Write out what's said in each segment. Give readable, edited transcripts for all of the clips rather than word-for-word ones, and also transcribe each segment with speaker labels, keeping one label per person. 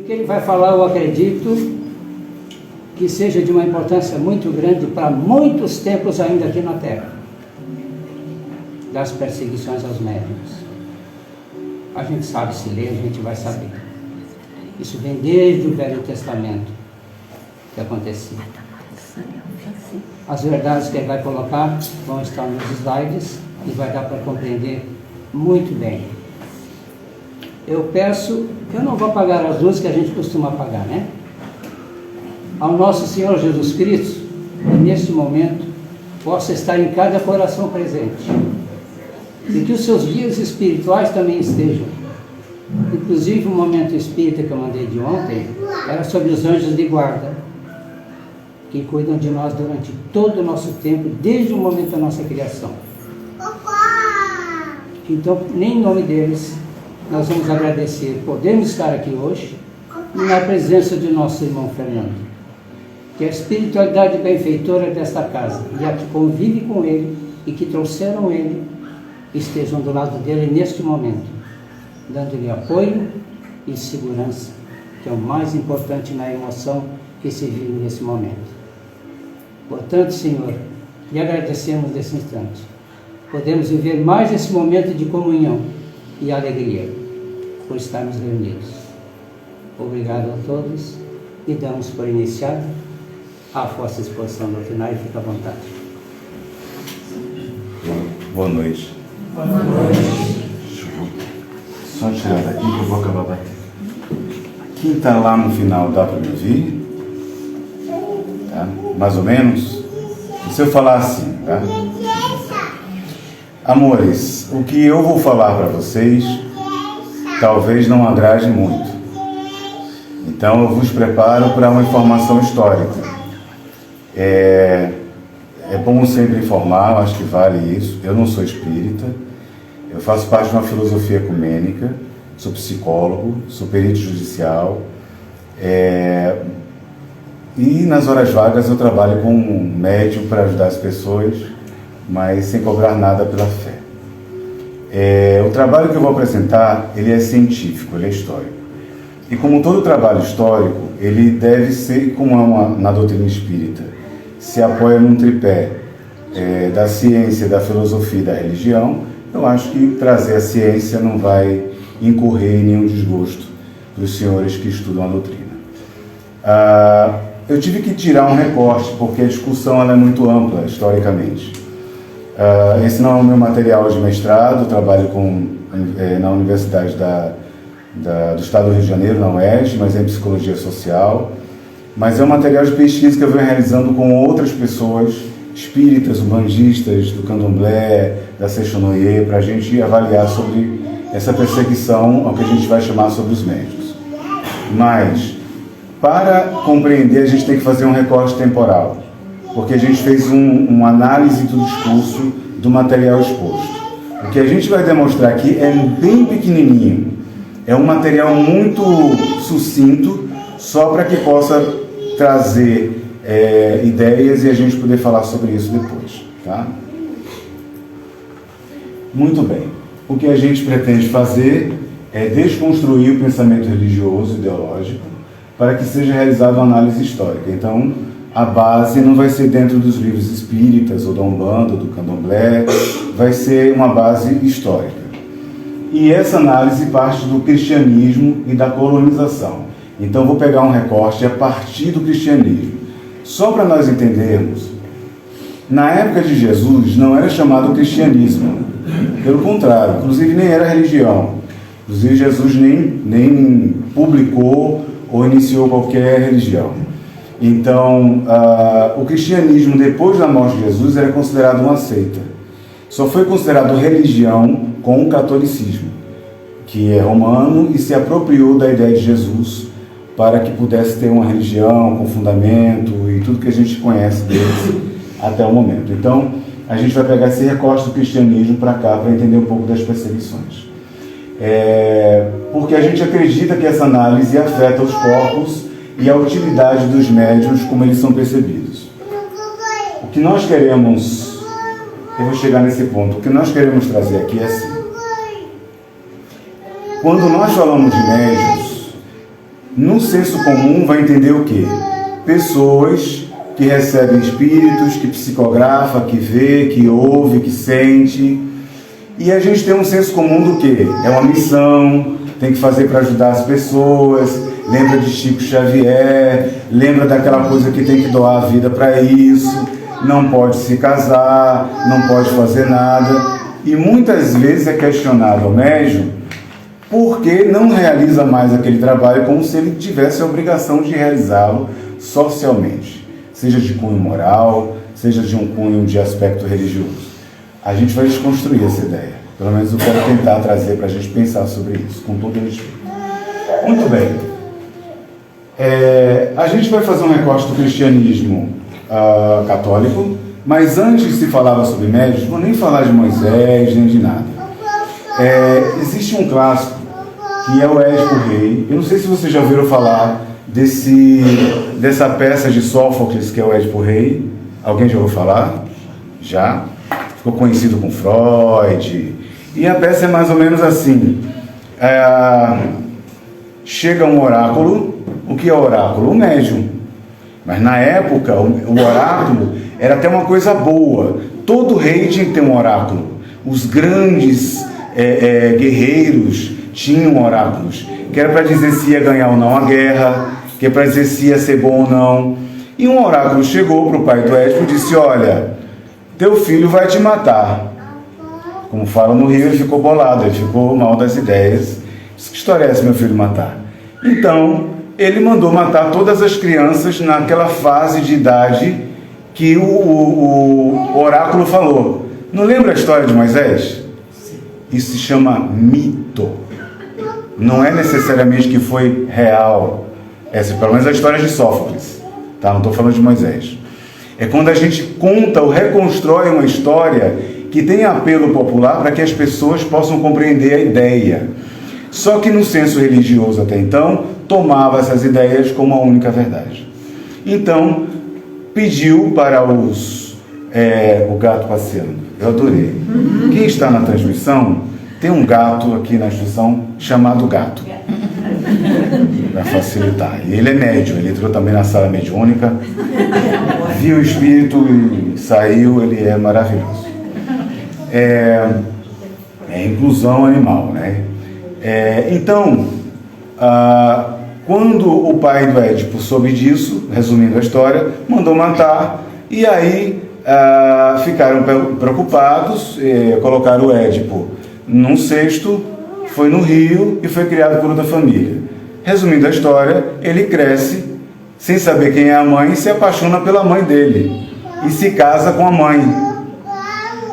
Speaker 1: o que ele vai falar, eu acredito que seja de uma importância muito grande para muitos tempos ainda aqui na Terra, das perseguições aos médiuns. A gente sabe se ler, a gente vai saber. Isso vem desde o Velho Testamento que acontecia. As verdades que ele vai colocar vão estar nos slides e vai dar para compreender muito bem. Eu peço, eu não vou apagar as luzes que a gente costuma apagar, né? Ao nosso Senhor Jesus Cristo, que neste momento possa estar em cada coração presente. E que os seus guias espirituais também estejam. Inclusive o momento espírita que eu mandei de ontem era sobre os anjos de guarda, que cuidam de nós durante todo o nosso tempo, desde o momento da nossa criação. Então, em nome deles, nós vamos agradecer. Podemos estar aqui hoje na presença de nosso irmão Fernando, que é a espiritualidade benfeitora desta casa, e a que convive com ele e que trouxeram ele, estejam do lado dele neste momento, dando-lhe apoio e segurança, que é o mais importante na emoção que se vive nesse momento. Portanto, Senhor, lhe agradecemos nesse instante. Podemos viver mais esse momento de comunhão e alegria por estarmos reunidos. Obrigado a todos e damos por iniciada a vossa exposição doutrinária. Fica à vontade.
Speaker 2: Boa noite.
Speaker 3: Boa noite.
Speaker 2: Só tirar daqui que eu vou acabar batendo. Quem está lá no final dá para me ouvir? Tá? Mais ou menos? Se eu falar assim, tá? Amores, o que eu vou falar para vocês talvez não agrade muito. Então eu vos preparo para uma informação histórica. É bom sempre informar, acho que vale isso. Eu não sou espírita, eu faço parte de uma filosofia ecumênica, sou psicólogo, sou perito judicial, e nas horas vagas eu trabalho com um médium para ajudar as pessoas, mas sem cobrar nada pela fé. O trabalho que eu vou apresentar, ele é científico, ele é histórico. E como todo trabalho histórico, ele deve ser, como na doutrina espírita, se apoia num tripé da ciência, da filosofia e da religião. Eu acho que trazer a ciência não vai incorrer em nenhum desgosto para os senhores que estudam a doutrina. Eu tive que tirar um recorte, porque a discussão ela é muito ampla, historicamente. Esse não é o meu material de mestrado, eu trabalho na Universidade do Estado do Rio de Janeiro, na UERJ, mas é em Psicologia Social. Mas é um material de pesquisa que eu venho realizando com outras pessoas, espíritas, umbandistas, do candomblé, da Seixonoye, para a gente avaliar sobre essa perseguição, ao que a gente vai chamar sobre os médicos. Mas, para compreender, a gente tem que fazer um recorte temporal, porque a gente fez uma análise do discurso do material exposto. O que a gente vai demonstrar aqui é bem pequenininho, é um material muito sucinto, só para que possa trazer ideias e a gente poder falar sobre isso depois, tá? Muito bem. O que a gente pretende fazer é desconstruir o pensamento religioso, ideológico, para que seja realizada uma análise histórica. Então, a base não vai ser dentro dos livros espíritas, ou da Umbanda, ou do Candomblé, vai ser uma base histórica. E essa análise parte do cristianismo e da colonização. Então, vou pegar um recorte a partir do cristianismo. Só para nós entendermos, na época de Jesus não era chamado cristianismo. Pelo contrário, inclusive nem era religião. Inclusive Jesus nem publicou ou iniciou qualquer religião. Então, o cristianismo, depois da morte de Jesus, era considerado uma seita. Só foi considerado religião com o catolicismo, que é romano e se apropriou da ideia de Jesus para que pudesse ter uma religião com fundamento e tudo que a gente conhece deles até o momento. Então, a gente vai pegar esse recorte do cristianismo para cá, para entender um pouco das perseguições. Porque a gente acredita que essa análise afeta os corpos e a utilidade dos médiuns, como eles são percebidos. O que nós queremos, eu vou chegar nesse ponto, o que nós queremos trazer aqui é assim. Quando nós falamos de médiuns, no senso comum vai entender o quê? Pessoas que recebem espíritos, que psicografa, que vê, que ouve, que sente. E a gente tem um senso comum do quê? É uma missão, tem que fazer para ajudar as pessoas, lembra de Chico Xavier, lembra daquela coisa que tem que doar a vida para isso, não pode se casar, não pode fazer nada. E muitas vezes é questionado ao médium por que não realiza mais aquele trabalho como se ele tivesse a obrigação de realizá-lo socialmente, seja de cunho moral, seja de um cunho de aspecto religioso. A gente vai desconstruir essa ideia. Pelo menos eu quero tentar trazer para a gente pensar sobre isso, com todo respeito. Muito bem. A gente vai fazer um recorte do cristianismo católico, mas antes se falava sobre médios, não vou nem falar de Moisés, nem de nada. Existe um clássico, que é o Édipo Rei. Eu não sei se vocês já ouviram falar dessa peça de Sófocles, que é o Édipo Rei. Alguém já ouviu falar? Já? Ficou conhecido com Freud. E a peça é mais ou menos assim. Chega um oráculo. O que é oráculo? O médium. Mas na época, o oráculo era até uma coisa boa. Todo rei tinha que ter um oráculo. Os grandes guerreiros tinham oráculos, que era para dizer se ia ganhar ou não a guerra, que é para dizer se ia ser bom ou não. E um oráculo chegou para o pai do Édipo e disse: olha, teu filho vai te matar. Como falam no Rio, ele ficou bolado, ele ficou mal das ideias. Disse: que história é essa, meu filho matar? Então, ele mandou matar todas as crianças naquela fase de idade que o oráculo falou. Não lembra a história de Moisés? Isso se chama mito. Não é necessariamente que foi real. Essa, pelo menos, a história de Sófocles. Tá? Não estou falando de Moisés. É quando a gente conta ou reconstrói uma história que tem apelo popular para que as pessoas possam compreender a ideia. Só que no senso religioso até então, tomava essas ideias como a única verdade. Então, pediu para o gato passeando. Eu adorei. Quem está na transmissão, tem um gato aqui na instituição chamado Gato. Para facilitar. E ele é médium, ele entrou também na sala mediúnica, viu o espírito e saiu, ele é maravilhoso. É inclusão animal, né? Então, quando o pai do Édipo soube disso, resumindo a história, mandou matar, e aí ficaram preocupados, colocaram o Édipo num cesto, foi no rio e foi criado por outra família. Resumindo a história, ele cresce sem saber quem é a mãe e se apaixona pela mãe dele e se casa com a mãe.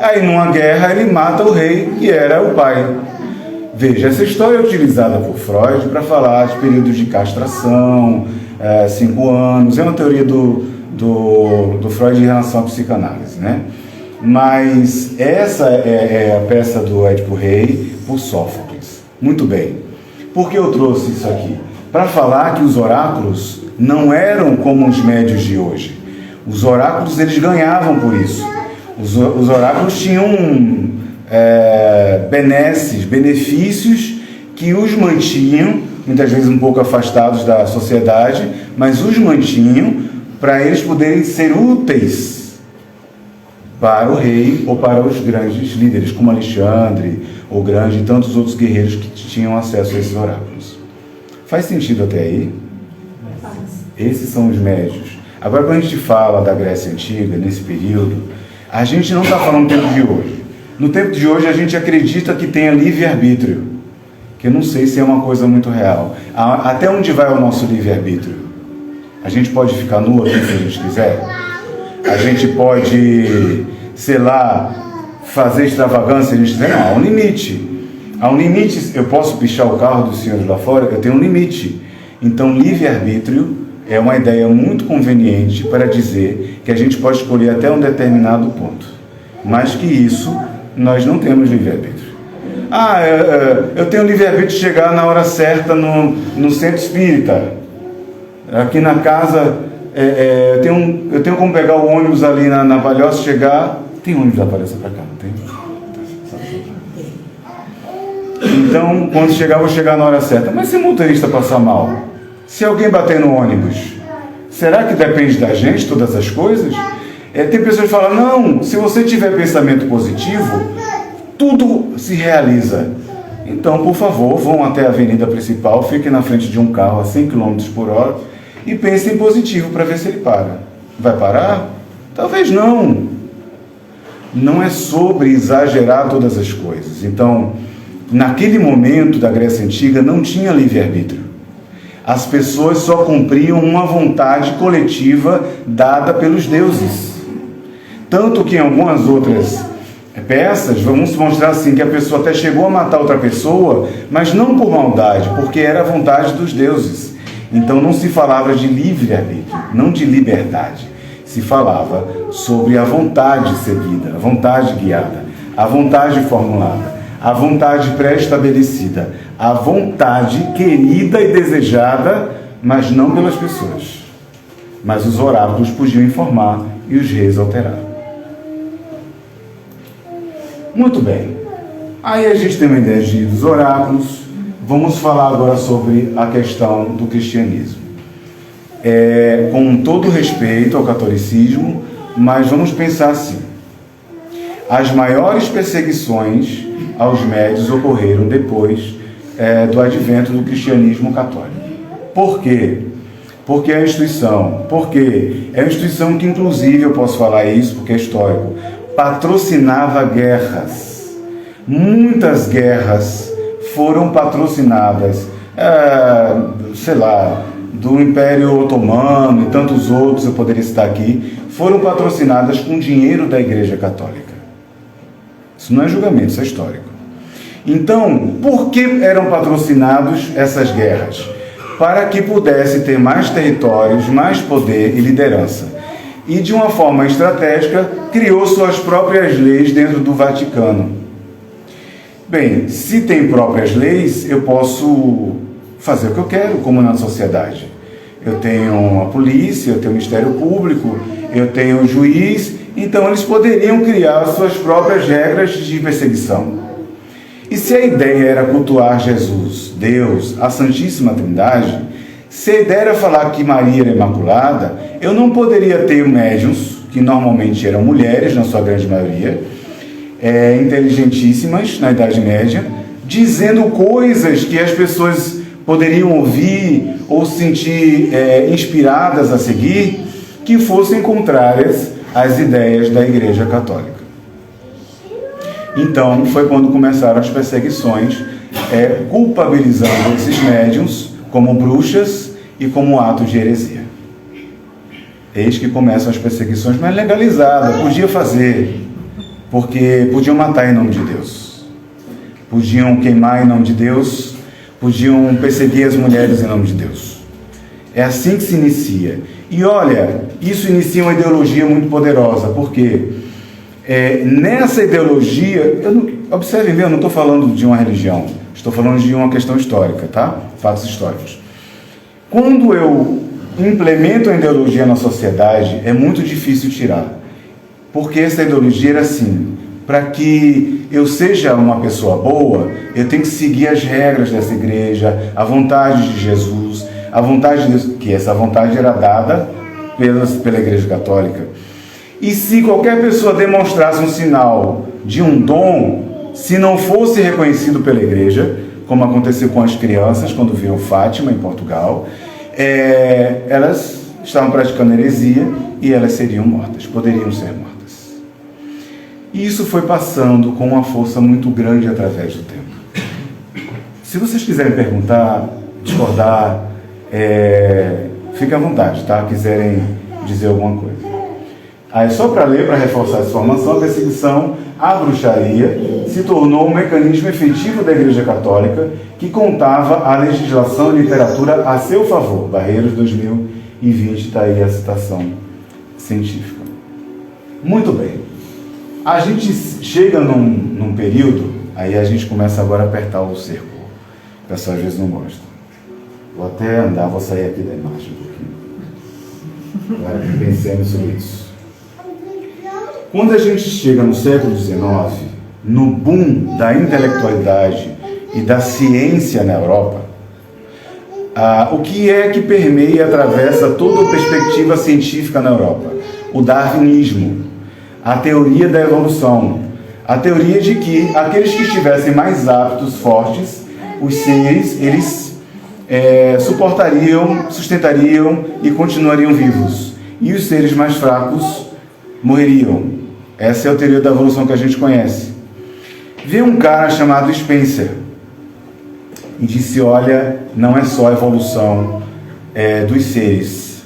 Speaker 2: Aí numa guerra ele mata o rei, que era o pai. Veja, essa história é utilizada por Freud para falar de períodos de castração, 5 anos, é uma teoria do Freud em relação à psicanálise, né? Mas essa é a peça do Édipo Rei por Sófocles. Muito bem. Por que eu trouxe isso aqui? Para falar que os oráculos não eram como os médios de hoje. Os oráculos, eles ganhavam por isso. Os oráculos tinham benesses, benefícios que os mantinham, muitas vezes um pouco afastados da sociedade, mas os mantinham para eles poderem ser úteis para o rei ou para os grandes líderes, como Alexandre, o Grande e tantos outros guerreiros que tinham acesso a esses oráculos. Faz sentido até aí? Esses são os médios. Agora, quando a gente fala da Grécia Antiga, nesse período, a gente não está falando do tempo de hoje. No tempo de hoje, a gente acredita que tenha livre-arbítrio, que eu não sei se é uma coisa muito real. Até onde vai o nosso livre-arbítrio? A gente pode ficar nu aqui se a gente quiser? A gente pode, sei lá, fazer extravagância se a gente quiser? Não, há um limite. Há um limite. Eu posso pichar o carro dos senhores lá fora? Eu tenho um limite. Então, livre-arbítrio é uma ideia muito conveniente para dizer que a gente pode escolher até um determinado ponto. Mais que isso, nós não temos livre-arbítrio. Eu tenho livre-arbítrio de chegar na hora certa no centro espírita. Aqui na casa, eu tenho como pegar o ônibus ali na Palhoça, chegar... Tem ônibus da Palhoça para cá, não tem? Então, quando chegar, vou chegar na hora certa. Mas se o motorista passar mal, Se alguém bater no ônibus, será que depende da gente todas as coisas? Tem pessoas que falam, não, se você tiver pensamento positivo, tudo se realiza. Então, por favor, vão até a avenida principal, fiquem na frente de um carro a 100 km por hora e pensem positivo para ver se ele para. Vai parar? Talvez não. Não é sobre exagerar todas as coisas. Então, naquele momento da Grécia Antiga não tinha livre-arbítrio. As pessoas só cumpriam uma vontade coletiva dada pelos deuses. Tanto que em algumas outras peças, vamos mostrar assim, que a pessoa até chegou a matar outra pessoa, mas não por maldade, porque era a vontade dos deuses. Então não se falava de livre-arbítrio, não de liberdade. Se falava sobre a vontade seguida, a vontade guiada, a vontade formulada, a vontade pré-estabelecida, a vontade querida e desejada, mas não pelas pessoas. Mas os oráculos podiam informar e os reis alterar. Muito bem. Aí a gente tem uma ideia dos oráculos. Vamos falar agora sobre a questão do cristianismo. Com todo respeito ao catolicismo, mas vamos pensar assim. As maiores perseguições aos médios ocorreram depois do advento do cristianismo católico. Por quê? Porque é a instituição. Porque é a instituição que, inclusive, eu posso falar isso porque é histórico, patrocinava guerras. Muitas guerras foram patrocinadas, do Império Otomano e tantos outros, eu poderia citar aqui, foram patrocinadas com dinheiro da Igreja Católica. Isso não é julgamento, isso é histórico. Então, por que eram patrocinados essas guerras? Para que pudesse ter mais territórios, mais poder e liderança. E, de uma forma estratégica, criou suas próprias leis dentro do Vaticano. Bem, se tem próprias leis, eu posso fazer o que eu quero, como na sociedade. Eu tenho a polícia, eu tenho o Ministério Público, eu tenho o juiz, então eles poderiam criar suas próprias regras de perseguição. E se a ideia era cultuar Jesus, Deus, a Santíssima Trindade, se a ideia era falar que Maria era imaculada, eu não poderia ter médiuns, que normalmente eram mulheres, na sua grande maioria, inteligentíssimas, na Idade Média, dizendo coisas que as pessoas poderiam ouvir ou se sentir inspiradas a seguir, que fossem contrárias às ideias da Igreja Católica. Então, foi quando começaram as perseguições, culpabilizando esses médiuns como bruxas e como ato de heresia. Eis que começam as perseguições, mas legalizada, podia fazer, porque podiam matar em nome de Deus, podiam queimar em nome de Deus, podiam perseguir as mulheres em nome de Deus. É assim que se inicia. E olha, isso inicia uma ideologia muito poderosa, porque nessa ideologia, observem bem, eu não estou falando de uma religião, estou falando de uma questão histórica, tá? Fatos históricos. Quando eu implemento a ideologia na sociedade, é muito difícil tirar, porque essa ideologia era assim: para que eu seja uma pessoa boa, eu tenho que seguir as regras dessa igreja, a vontade de Jesus, a vontade de Deus, que essa vontade era dada pela Igreja Católica. E se qualquer pessoa demonstrasse um sinal de um dom, se não fosse reconhecido pela igreja, como aconteceu com as crianças quando viram Fátima em Portugal, elas estavam praticando heresia e elas seriam mortas, poderiam ser mortas. E isso foi passando com uma força muito grande através do tempo. Se vocês quiserem perguntar, discordar, fiquem à vontade, tá? Quiserem dizer alguma coisa. Aí, só para ler, para reforçar essa informação, a perseguição à bruxaria se tornou um mecanismo efetivo da Igreja Católica que contava a legislação e literatura a seu favor. Barreiros 2020, está aí a citação científica. Muito bem. A gente chega num período, aí a gente começa agora a apertar o cerco. O pessoal às vezes não gosta. Vou até andar, vou sair aqui da imagem um pouquinho. Agora que pensemos sobre isso. Quando a gente chega no século XIX, no boom da intelectualidade e da ciência na Europa, O que é que permeia e atravessa toda a perspectiva científica na Europa? O darwinismo, a teoria da evolução, a teoria de que aqueles que estivessem mais aptos, fortes, os seres, eles suportariam, sustentariam e continuariam vivos. E os seres mais fracos morreriam. Essa é a teoria da evolução que a gente conhece. Veio um cara chamado Spencer e disse, olha, não é só a evolução dos seres,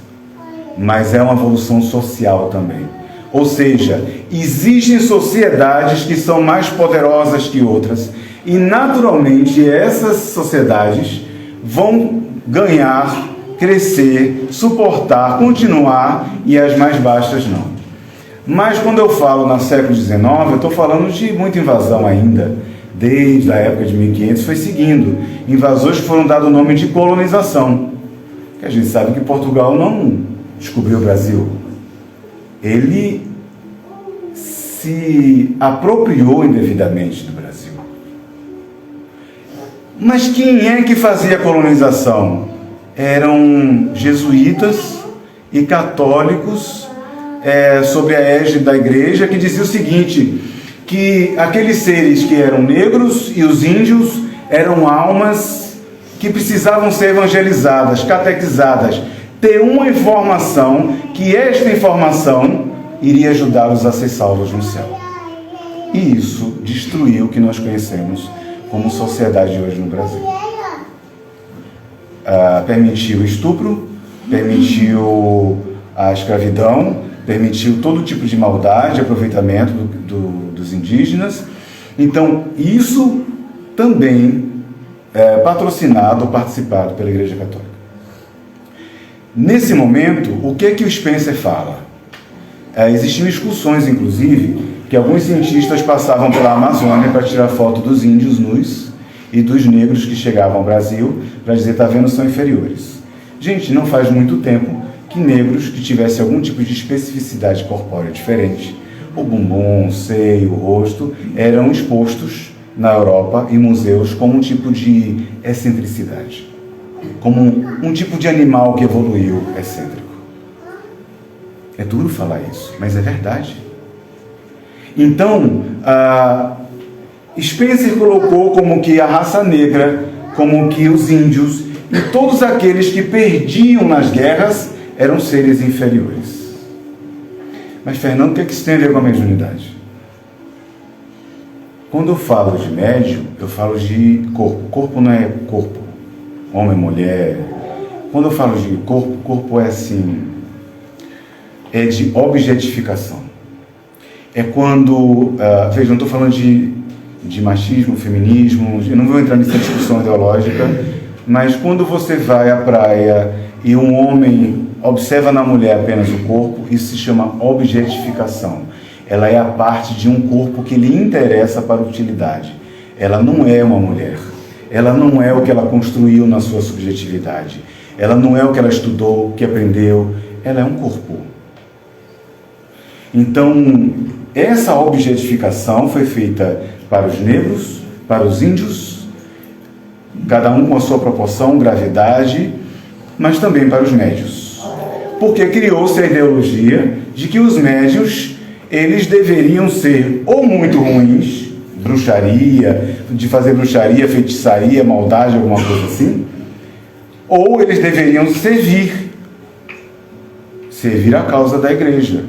Speaker 2: mas é uma evolução social também. Ou seja, existem sociedades que são mais poderosas que outras e naturalmente essas sociedades vão ganhar, crescer, suportar, continuar e as mais baixas não. Mas quando eu falo no século XIX, eu estou falando de muita invasão ainda. Desde a época de 1500 foi seguindo. Invasores que foram dados o nome de colonização. Que a gente sabe que Portugal não descobriu o Brasil. Ele se apropriou indevidamente do Brasil. Mas quem é que fazia a colonização? Eram jesuítas e católicos sobre a égide da igreja, que dizia o seguinte, que aqueles seres que eram negros e os índios eram almas que precisavam ser evangelizadas, catequizadas, ter uma informação, que esta informação iria ajudá-los a ser salvos no céu. E isso destruiu o que nós conhecemos como sociedade hoje no Brasil. Permitiu o estupro, permitiu a escravidão, permitiu todo tipo de maldade, aproveitamento dos indígenas. Então, isso também é patrocinado ou participado pela Igreja Católica. Nesse momento, o que é que o Spencer fala? Existiam excursões, inclusive, que alguns cientistas passavam pela Amazônia para tirar foto dos índios nus e dos negros que chegavam ao Brasil, para dizer, tá vendo, são inferiores. Gente, não faz muito tempo que negros que tivessem algum tipo de especificidade corpórea diferente, o bumbum, o seio, o rosto, eram expostos na Europa em museus como um tipo de excentricidade, como um tipo de animal que evoluiu excêntrico. É duro falar isso, mas é verdade. Então, Spencer colocou como que a raça negra, como que os índios e todos aqueles que perdiam nas guerras eram seres inferiores. Mas, Fernando, o que isso tem a ver com a mediunidade? Quando eu falo de médium, eu falo de corpo. Corpo não é corpo, homem, mulher. Quando eu falo de corpo, corpo é assim, é de objetificação. É quando, veja, não estou falando de machismo, feminismo, eu não vou entrar nessa discussão ideológica, mas quando você vai à praia e um homem observa na mulher apenas o corpo, isso se chama objetificação. Ela é a parte de um corpo que lhe interessa para a utilidade. Ela não é uma mulher. Ela não é o que ela construiu na sua subjetividade. Ela não é o que ela estudou, o que aprendeu. Ela é um corpo. Então, essa objetificação foi feita para os negros, para os índios, cada um com a sua proporção, gravidade, mas também para os médios. Porque criou-se a ideologia de que os médios, eles deveriam ser ou muito ruins, bruxaria, de fazer bruxaria, feitiçaria, maldade, alguma coisa assim, ou eles deveriam servir a causa da igreja.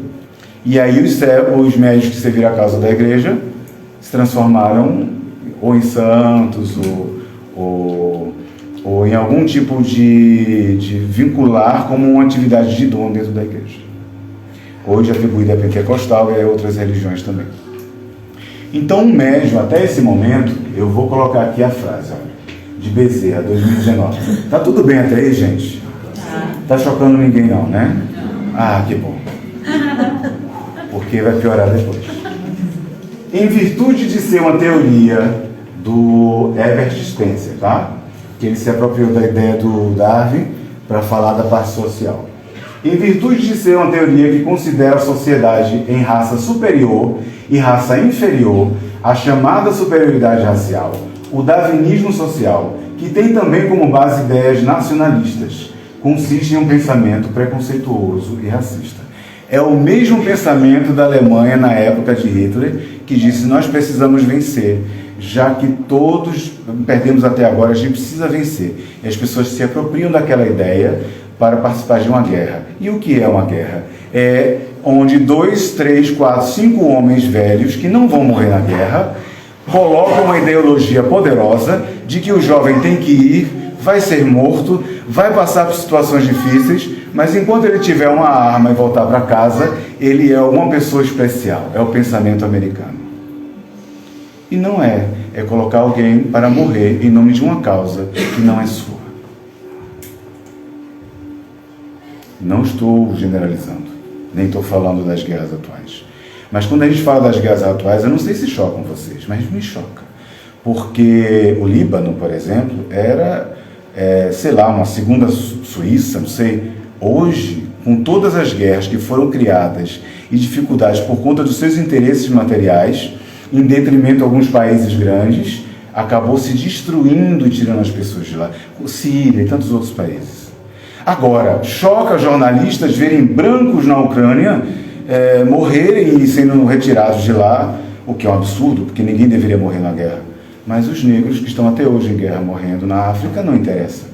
Speaker 2: E aí os médios que serviram a causa da igreja se transformaram ou em santos ou em algum tipo de vincular como uma atividade de dom dentro da igreja. Hoje atribuída a pentecostal e a outras religiões também. Então, um médium, até esse momento, eu vou colocar aqui a frase, olha, de Bezerra, 2019. Tá tudo bem até aí, gente? Tá chocando ninguém não, né? Ah, que bom. Porque vai piorar depois. Em virtude de ser uma teoria do Herbert Spencer, tá? Que ele se apropriou da ideia do Darwin para falar da parte social. Em virtude de ser uma teoria que considera a sociedade em raça superior e raça inferior, a chamada superioridade racial, O darwinismo social, que tem também como base ideias nacionalistas, consiste em um pensamento preconceituoso e racista. É o mesmo pensamento da Alemanha na época de Hitler, que disse: nós precisamos vencer, já que todos perdemos até agora, a gente precisa vencer. E as pessoas se apropriam daquela ideia para participar de uma guerra. E o que é uma guerra? É onde 2, 3, 4, 5 homens velhos, que não vão morrer na guerra, colocam uma ideologia poderosa de que o jovem tem que ir, vai ser morto, vai passar por situações difíceis, mas enquanto ele tiver uma arma e voltar para casa, ele é uma pessoa especial. É o pensamento americano. E não é. É colocar alguém para morrer em nome de uma causa que não é sua. Não estou generalizando, nem estou falando das guerras atuais. Mas quando a gente fala das guerras atuais, eu não sei se chocam vocês, mas me choca. Porque o Líbano, por exemplo, era, sei lá, uma segunda Suíça, não sei. Hoje, com todas as guerras que foram criadas e dificuldades por conta dos seus interesses materiais, em detrimento de alguns países grandes, acabou se destruindo e tirando as pessoas de lá. Síria e tantos outros países. Agora, choca jornalistas verem brancos na Ucrânia morrerem e sendo retirados de lá, o que é um absurdo, porque ninguém deveria morrer na guerra. Mas os negros que estão até hoje em guerra morrendo na África não interessa.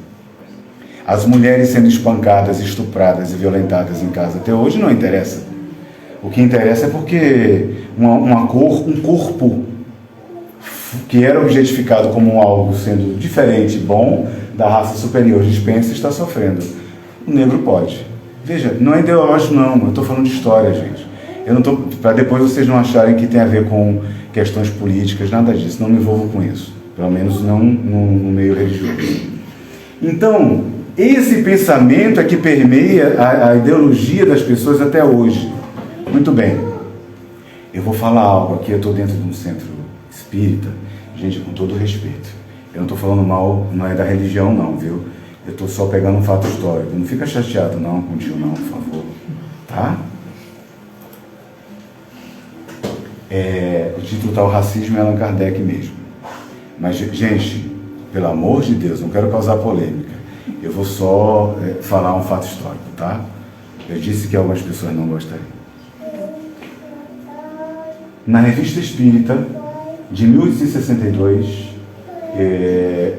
Speaker 2: As mulheres sendo espancadas, estupradas e violentadas em casa até hoje não interessa. O que interessa é porque um corpo que era objetificado como algo sendo diferente, bom, da raça superior de Spencer, está sofrendo. O negro pode. Veja, não é ideológico não, eu estou falando de história, gente. Eu não estou, para depois vocês não acharem que tem a ver com questões políticas, nada disso, não me envolvo com isso. Pelo menos não no meio religioso. Então, esse pensamento é que permeia a ideologia das pessoas até hoje. Muito bem, eu vou falar algo aqui, eu estou dentro de um centro espírita, gente, com todo respeito. Eu não estou falando mal, não é da religião não, viu? Eu estou só pegando um fato histórico. Não fica chateado não com o tio não, por favor. Tá? O título está: O Racismo é Allan Kardec mesmo. Mas, gente, pelo amor de Deus, não quero causar polêmica. Eu vou só falar um fato histórico, tá? Eu disse que algumas pessoas não gostariam. Na Revista Espírita, de 1862,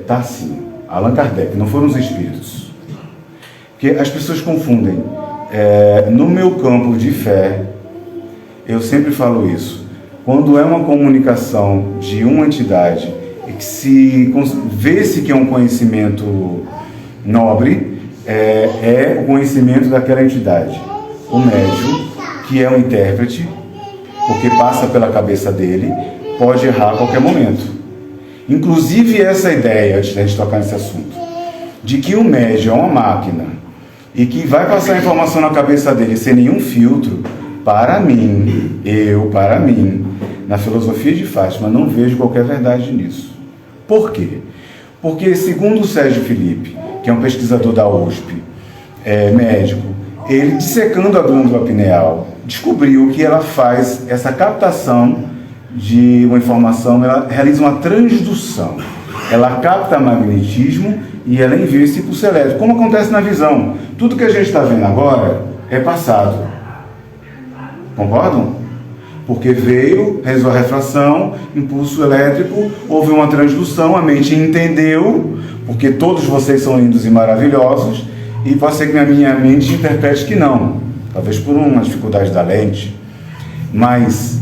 Speaker 2: está assim: Allan Kardec, não foram os espíritos. Porque as pessoas confundem. No meu campo de fé, eu sempre falo isso. Quando é uma comunicação de uma entidade e que se vê-se que é um conhecimento nobre, é o conhecimento daquela entidade. O médium, que é um intérprete, porque passa pela cabeça dele, pode errar a qualquer momento. Inclusive essa ideia, antes de a gente tocar nesse assunto, de que o médium é uma máquina e que vai passar a informação na cabeça dele sem nenhum filtro, para mim, na filosofia de Fátima, não vejo qualquer verdade nisso. Por quê? Porque, segundo o Sérgio Felipe, que é um pesquisador da USP, médico, ele, dissecando a glândula pineal, descobriu que ela faz essa captação de uma informação, ela realiza uma transdução. Ela capta magnetismo e ela envia esse impulso elétrico. Como acontece na visão. Tudo que a gente está vendo agora é passado. Concordam? Porque veio, realizou a refração, impulso elétrico, houve uma transdução, a mente entendeu, porque todos vocês são lindos e maravilhosos, e pode ser que a minha mente interprete que não, talvez por uma dificuldade da lente, mas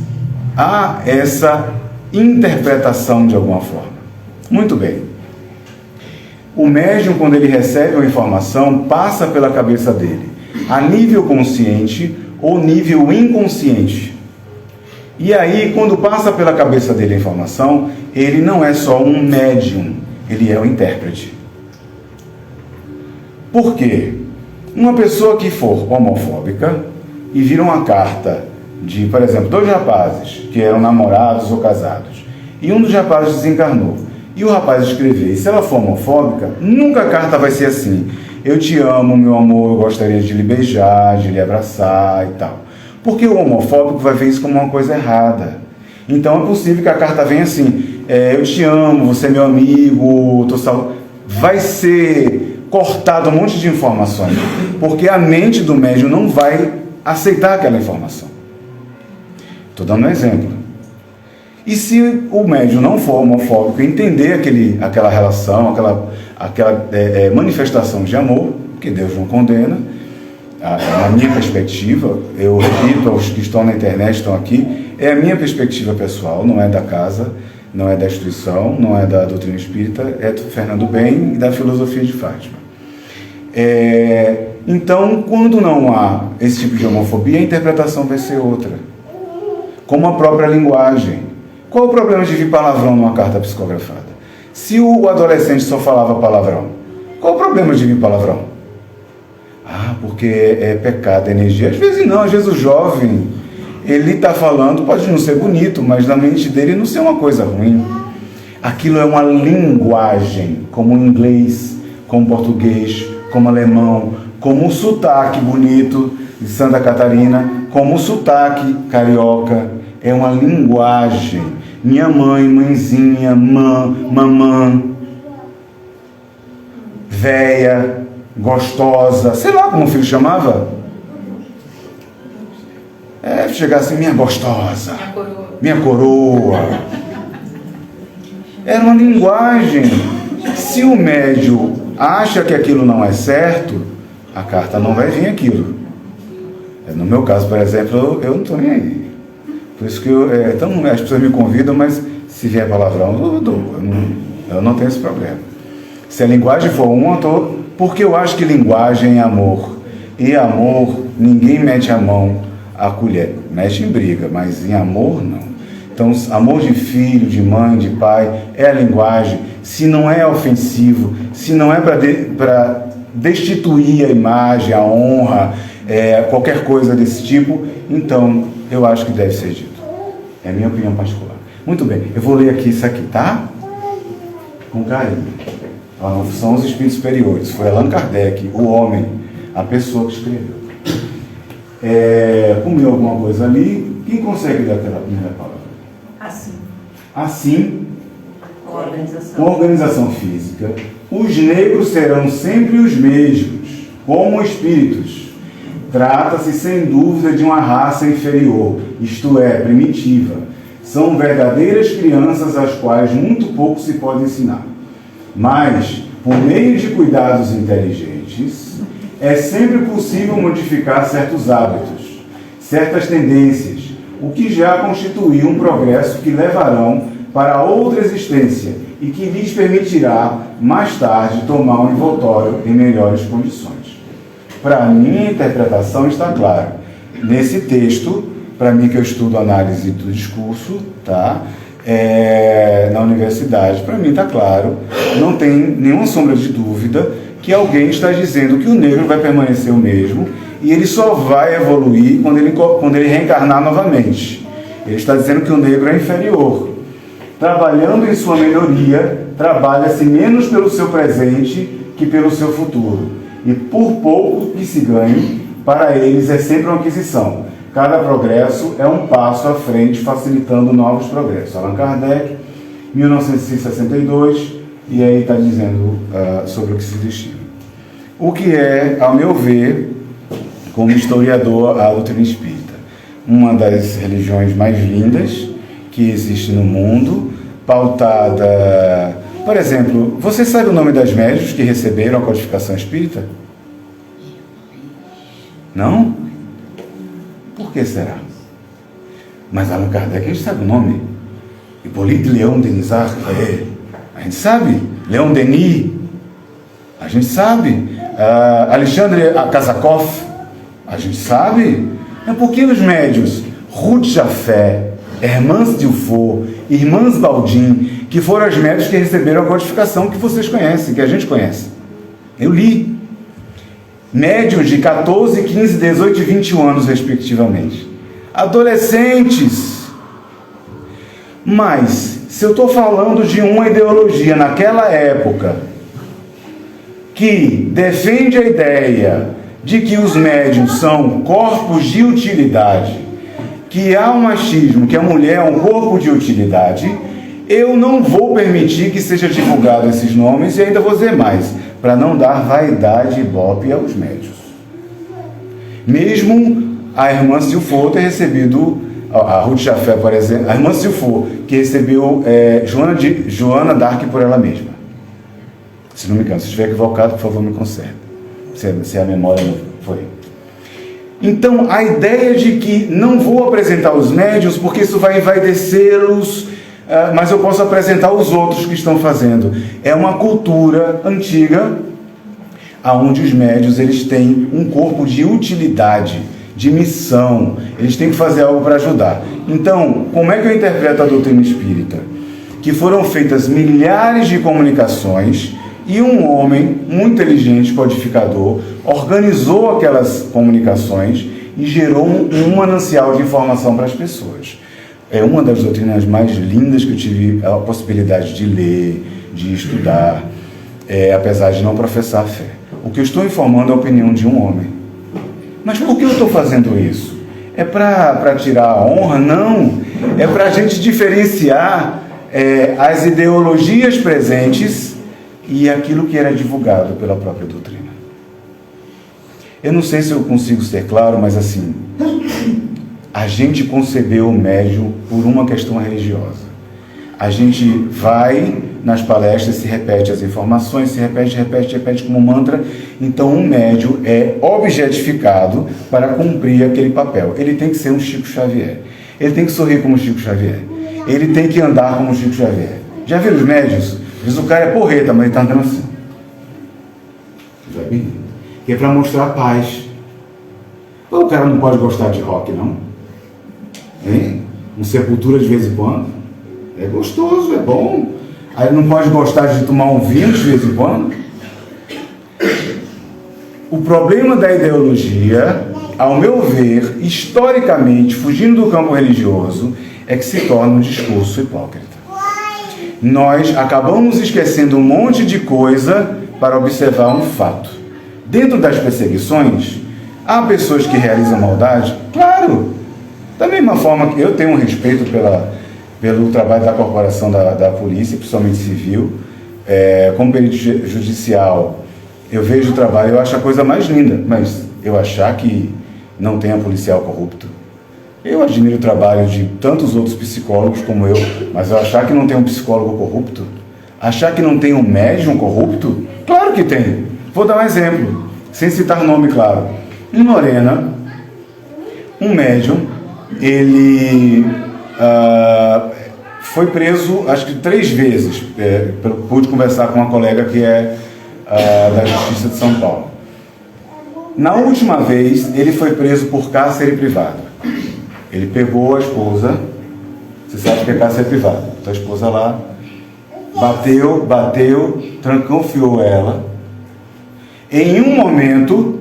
Speaker 2: há essa interpretação de alguma forma. Muito bem. O médium, quando ele recebe uma informação, passa pela cabeça dele, a nível consciente ou nível inconsciente. E aí, quando passa pela cabeça dele a informação, ele não é só um médium, ele é um intérprete. Por quê? Uma pessoa que for homofóbica e vira uma carta de, por exemplo, 2 rapazes que eram namorados ou casados, e um dos rapazes desencarnou, e o rapaz escrever, e se ela for homofóbica, nunca a carta vai ser assim: eu te amo, meu amor, eu gostaria de lhe beijar, de lhe abraçar e tal. Porque o homofóbico vai ver isso como uma coisa errada. Então é possível que a carta venha assim: eu te amo, você é meu amigo, vai ser cortado um monte de informações, porque a mente do médium não vai aceitar aquela informação. Estou dando um exemplo. E se o médium não for homofóbico, entender aquela relação, aquela manifestação de amor, que Deus não condena, na minha perspectiva, eu repito aos que estão na internet, estão aqui, é a minha perspectiva pessoal, não é da casa, não é da instituição, não é da doutrina espírita, é do Fernando Ben e da filosofia de Fátima. Então, quando não há esse tipo de homofobia, a interpretação vai ser outra. Como a própria linguagem. Qual o problema de vir palavrão numa carta psicografada? Se o adolescente só falava palavrão, qual o problema de vir palavrão? Porque é pecado, é energia. Às vezes não, às vezes o jovem, ele está falando, pode não ser bonito, mas na mente dele não ser uma coisa ruim. Aquilo é uma linguagem, como o inglês, como o português, como o alemão, como o sotaque bonito de Santa Catarina, como o sotaque carioca. É uma linguagem. Minha mãe, mãezinha, mamã, véia, gostosa, sei lá como o filho chamava. Chegar assim, minha gostosa, minha coroa. Era uma linguagem. Se o médium acha que aquilo não é certo, a carta não vai vir aquilo. No meu caso, por exemplo, eu não estou nem aí. Por isso que então, as pessoas me convidam, mas se vier palavrão, eu dou. Eu não tenho esse problema. Se a linguagem for porque eu acho que linguagem é amor. E amor, ninguém mete a mão à colher. Mete em briga, mas em amor, não. Então, amor de filho, de mãe, de pai, é a linguagem. Se não é ofensivo, se não é para destituir a imagem, a honra, qualquer coisa desse tipo, então eu acho que deve ser dito. É a minha opinião particular. Muito bem, eu vou ler aqui isso aqui, tá? Com carinho. São os espíritos superiores. Foi Allan Kardec, o homem, a pessoa que escreveu. Comeu alguma coisa ali. Quem consegue dar aquela primeira palavra? Assim, com organização física, os negros serão sempre os mesmos, como espíritos. Trata-se, sem dúvida, de uma raça inferior, isto é, primitiva. São verdadeiras crianças às quais muito pouco se pode ensinar. Mas, por meio de cuidados inteligentes, é sempre possível modificar certos hábitos, certas tendências, o que já constitui um progresso que levarão para outra existência e que lhes permitirá, mais tarde, tomar um envoltório em melhores condições. Para mim, a interpretação está clara. Nesse texto, para mim que eu estudo análise do discurso, tá? Na universidade, para mim está claro, não tem nenhuma sombra de dúvida que alguém está dizendo que o negro vai permanecer o mesmo e ele só vai evoluir quando ele reencarnar novamente. Ele está dizendo que o negro é inferior. Trabalhando em sua melhoria, trabalha-se menos pelo seu presente que pelo seu futuro. E por pouco que se ganhe, para eles é sempre uma aquisição. Cada progresso é um passo à frente, facilitando novos progressos. Allan Kardec, 1962, e aí está dizendo sobre o que se destina. O que é, ao meu ver, como historiador, a doutrina espírita, uma das religiões mais lindas que existe no mundo, pautada... Por exemplo, você sabe o nome das médiuns que receberam a codificação espírita? Não? Por que será? Mas Allan Kardec, a gente sabe o nome. Hippolyte Léon Denis, a gente sabe. Léon Denis, a gente sabe. Alexandre Kazakov, a gente sabe. É porque os médiuns, Ruth Jafé, Hermance Dufour, Irmãs Baldin, que foram as médiuns que receberam a codificação que vocês conhecem, que a gente conhece. Eu li. Médiuns de 14, 15, 18 e 21 anos, respectivamente. Adolescentes. Mas, se eu estou falando de uma ideologia naquela época que defende a ideia de que os médiuns são corpos de utilidade, que há um machismo, que a mulher é um corpo de utilidade, Eu não vou permitir que seja divulgado esses nomes e ainda vou dizer mais, para não dar vaidade e ibope aos médios. Mesmo a irmã Silfor ter recebido, a Ruth Jafé, por exemplo, a irmã Silfor, que recebeu Joana d'Arc por ela mesma. Se não me engano, se estiver equivocado, por favor, me conserte. Se a memória não foi. Então, a ideia de que não vou apresentar os médiuns, porque isso vai envaidecê-los, mas eu posso apresentar os outros que estão fazendo. É uma cultura antiga, onde os médiuns eles têm um corpo de utilidade, de missão, eles têm que fazer algo para ajudar. Então, como é que eu interpreto a doutrina espírita? Que foram feitas milhares de comunicações e um homem muito inteligente, codificador, organizou aquelas comunicações e gerou um manancial de informação para as pessoas. É uma das doutrinas mais lindas que eu tive a possibilidade de ler, de estudar, apesar de não professar fé. O que eu estou informando é a opinião de um homem. Mas por que eu estou fazendo isso? É para tirar a honra? Não. É para a gente diferenciar as ideologias presentes e aquilo que era divulgado pela própria doutrina. Eu não sei se eu consigo ser claro, mas assim, a gente concebeu o médium por uma questão religiosa. A gente vai nas palestras, se repete as informações, se repete como mantra. Então um médium é objetificado para cumprir aquele papel. Ele tem que ser um Chico Xavier. Ele tem que sorrir como Chico Xavier. Ele tem que andar como Chico Xavier. Já viram os médios? Diz o cara é porreta, mas ele está andando assim. Já vi? Que é para mostrar paz. O cara não pode gostar de rock, não? Hein? Um Sepultura de vez em quando? É gostoso, é bom. Aí não pode gostar de tomar um vinho de vez em quando? O problema da ideologia, ao meu ver, historicamente, fugindo do campo religioso, é que se torna um discurso hipócrita. Nós acabamos esquecendo um monte de coisa para observar um fato. Dentro das perseguições, há pessoas que realizam maldade? Claro! Da mesma forma que eu tenho um respeito pelo trabalho da corporação da polícia, principalmente civil, como perito judicial, eu vejo o trabalho, eu acho a coisa mais linda, mas eu achar que não tenha policial corrupto, eu admiro o trabalho de tantos outros psicólogos como eu, mas eu achar que não tem um psicólogo corrupto, achar que não tem um médium corrupto, claro que tem. Vou dar um exemplo, sem citar nome, claro. Em Lorena, um médium, ele foi preso, acho que 3 vezes, pude conversar com uma colega que é da Justiça de São Paulo. Na última vez, ele foi preso por cárcere privado. Ele pegou a esposa, você sabe que é cárcere privado, então a esposa lá, bateu, trancafiou ela. Em um momento,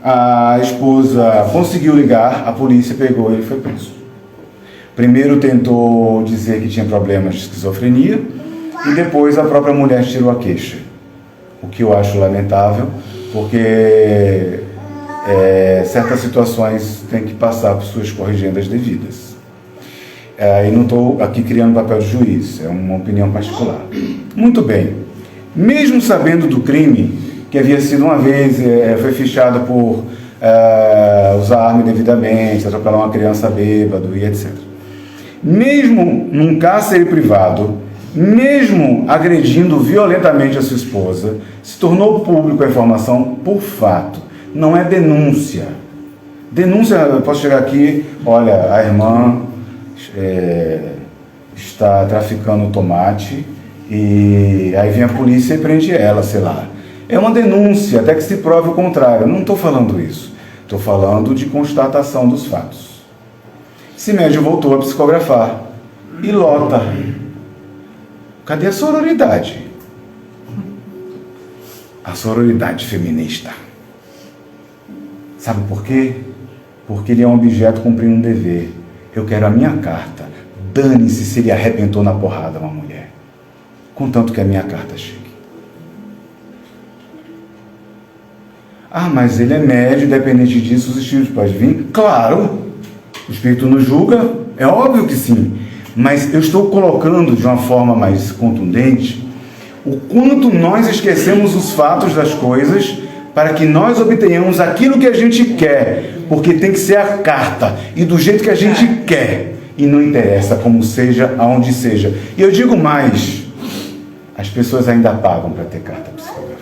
Speaker 2: a esposa conseguiu ligar, a polícia pegou ele e foi preso. Primeiro tentou dizer que tinha problemas de esquizofrenia e depois a própria mulher tirou a queixa. O que eu acho lamentável, porque certas situações têm que passar por suas corrigendas devidas. E não estou aqui criando papel de juiz, é uma opinião particular. Muito bem. Mesmo sabendo do crime, que havia sido uma vez, foi fichado por usar arma indevidamente, atropelar uma criança bêbado e etc. Mesmo num cárcere privado, mesmo agredindo violentamente a sua esposa, se tornou público a informação por fato. Não é denúncia. Denúncia, eu posso chegar aqui, olha, a irmã está traficando tomate e aí vem a polícia e prende ela, sei lá. É uma denúncia, até que se prove o contrário. Eu não estou falando isso. Estou falando de constatação dos fatos. Esse médium voltou a psicografar e lota. Cadê a sororidade? A sororidade feminista. Sabe por quê? Porque ele é um objeto cumprindo um dever. Eu quero a minha carta. Dane-se se ele arrebentou na porrada uma mulher. Contanto que a minha carta chegue. Ah, mas ele é médio, independente disso, os espíritos podem vir? Claro! O espírito nos julga? É óbvio que sim. Mas eu estou colocando de uma forma mais contundente o quanto nós esquecemos os fatos das coisas para que nós obtenhamos aquilo que a gente quer, porque tem que ser a carta e do jeito que a gente quer, e não interessa como seja, aonde seja. E eu digo mais, as pessoas ainda pagam para ter carta psicografada,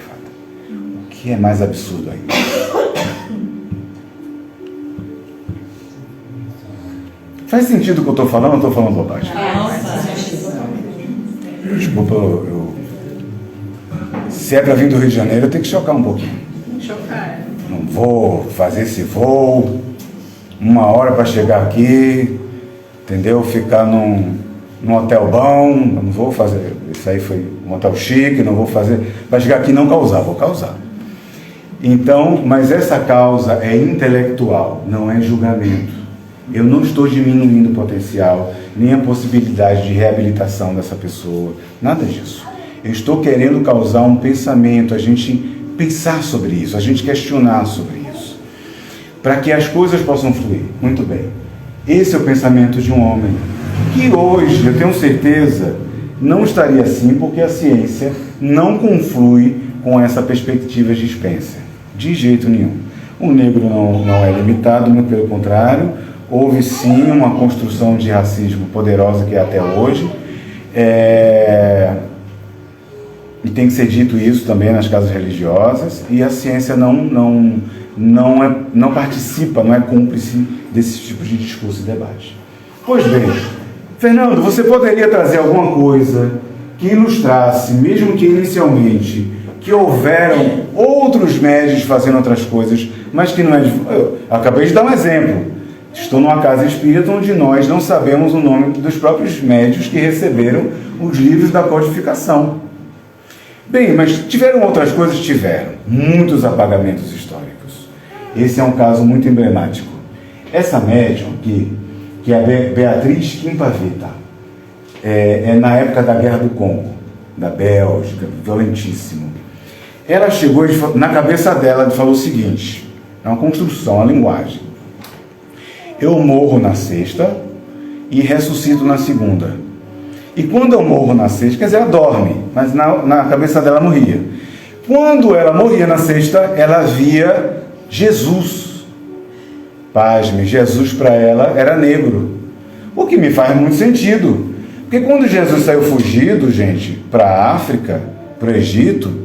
Speaker 2: o que é mais absurdo ainda. Faz sentido o que eu estou falando ou estou falando bobagem? Desculpa, se é para vir do Rio de Janeiro, eu tenho que chocar um pouquinho. Não vou fazer esse voo, 1 hora para chegar aqui, entendeu? Ficar num hotel bom, não vou fazer, isso aí foi um hotel chique, não vou fazer, para chegar aqui e não causar, vou causar. Então, mas essa causa é intelectual, não é julgamento. Eu não estou diminuindo o potencial, nem a possibilidade de reabilitação dessa pessoa, nada disso. Eu estou querendo causar um pensamento, a gente pensar sobre isso, a gente questionar sobre isso, para que as coisas possam fluir. Muito bem. Esse é o pensamento de um homem, que hoje, eu tenho certeza, não estaria assim, porque a ciência não conflui com essa perspectiva de Spencer, de jeito nenhum. O negro não é limitado, muito pelo contrário, houve sim uma construção de racismo poderosa que é até hoje, e tem que ser dito isso também nas casas religiosas, e a ciência não participa, não é cúmplice desse tipo de discurso e debate. Pois bem, Fernando, você poderia trazer alguma coisa que ilustrasse, mesmo que inicialmente, que houveram outros médios fazendo outras coisas, mas que não é... Eu acabei de dar um exemplo. Estou numa casa espírita onde nós não sabemos o nome dos próprios médios que receberam os livros da codificação. Bem, mas tiveram outras coisas? Tiveram. Muitos apagamentos históricos. Esse é um caso muito emblemático. Essa médium aqui, que é a Beatriz Quimpavita, é na época da Guerra do Congo, da Bélgica, violentíssimo. Ela chegou, na cabeça dela, e falou o seguinte, é uma construção, a linguagem. Eu morro na sexta e ressuscito na segunda. E quando eu morro na sexta, quer dizer, ela dorme, mas na cabeça dela morria. Quando ela morria na sexta, ela via Jesus. Pasme, Jesus para ela era negro. O que me faz muito sentido. Porque quando Jesus saiu fugido, gente, para a África, para o Egito,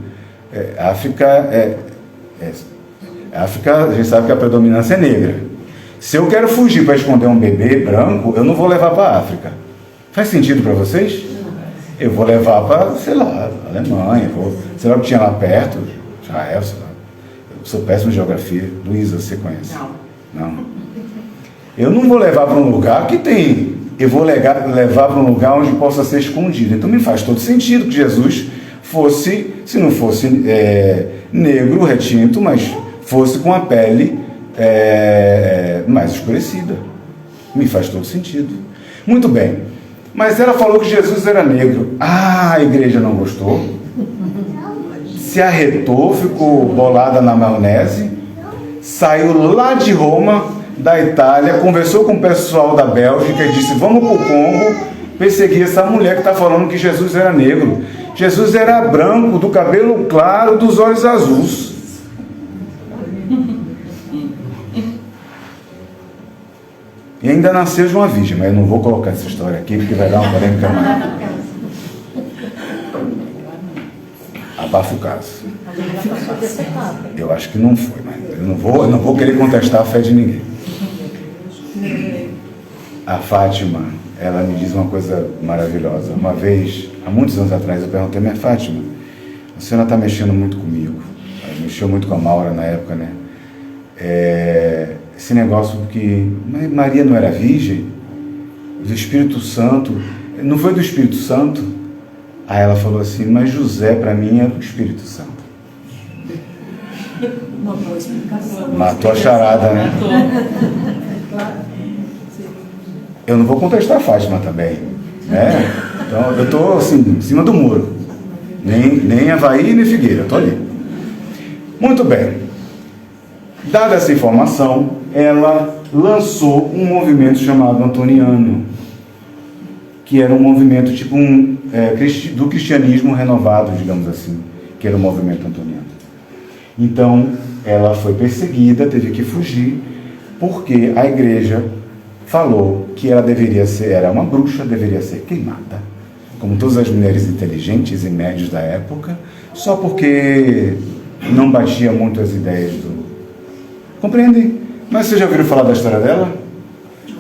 Speaker 2: África, a gente sabe que a predominância é negra. Se eu quero fugir para esconder um bebê branco, eu não vou levar para a África. Faz sentido para vocês? Eu vou levar para, sei lá, Alemanha, sei lá o que tinha lá perto, Israel, sei lá. Eu sou péssimo em geografia. Luísa, você conhece? Não. Eu não vou levar para um lugar que tem... Eu vou levar para um lugar onde possa ser escondido. Então me faz todo sentido que Jesus fosse, se não fosse negro, retinto, mas fosse com a pele mais escurecida. Me faz todo sentido. Muito bem. Mas ela falou que Jesus era negro. A igreja não gostou. Se arretou, ficou bolada na maionese. Saiu lá de Roma, da Itália, conversou com o pessoal da Bélgica e disse, vamos para o Congo perseguir essa mulher que está falando que Jesus era negro. Jesus era branco, do cabelo claro, dos olhos azuis. E ainda nasceu de uma virgem, mas eu não vou colocar essa história aqui, porque vai dar uma polêmica maior. Abafa o caso. Eu acho que não foi, mas eu não vou querer contestar a fé de ninguém. A Fátima, ela me diz uma coisa maravilhosa. Uma vez, há muitos anos atrás, eu perguntei, minha Fátima, a senhora está mexendo muito comigo. Ela mexeu muito com a Maura na época, né? Esse negócio que Maria não era virgem, do Espírito Santo, não foi do Espírito Santo? Aí ela falou assim, mas José para mim é do Espírito Santo.
Speaker 3: Uma boa explicação.
Speaker 2: Matou a charada, né? Eu não vou contestar a Fátima também, né? Então eu estou assim, em cima do muro. Nem Havaí, nem Figueira, estou ali. Muito bem. Dada essa informação, ela lançou um movimento chamado Antoniano, que era um movimento tipo do cristianismo renovado, digamos assim, que era o movimento antoniano. Então, ela foi perseguida, teve que fugir, porque a igreja falou que ela era uma bruxa, deveria ser queimada, como todas as mulheres inteligentes e médias da época, só porque não batia muito as ideias do... Compreende? Mas vocês já ouviram falar da história dela?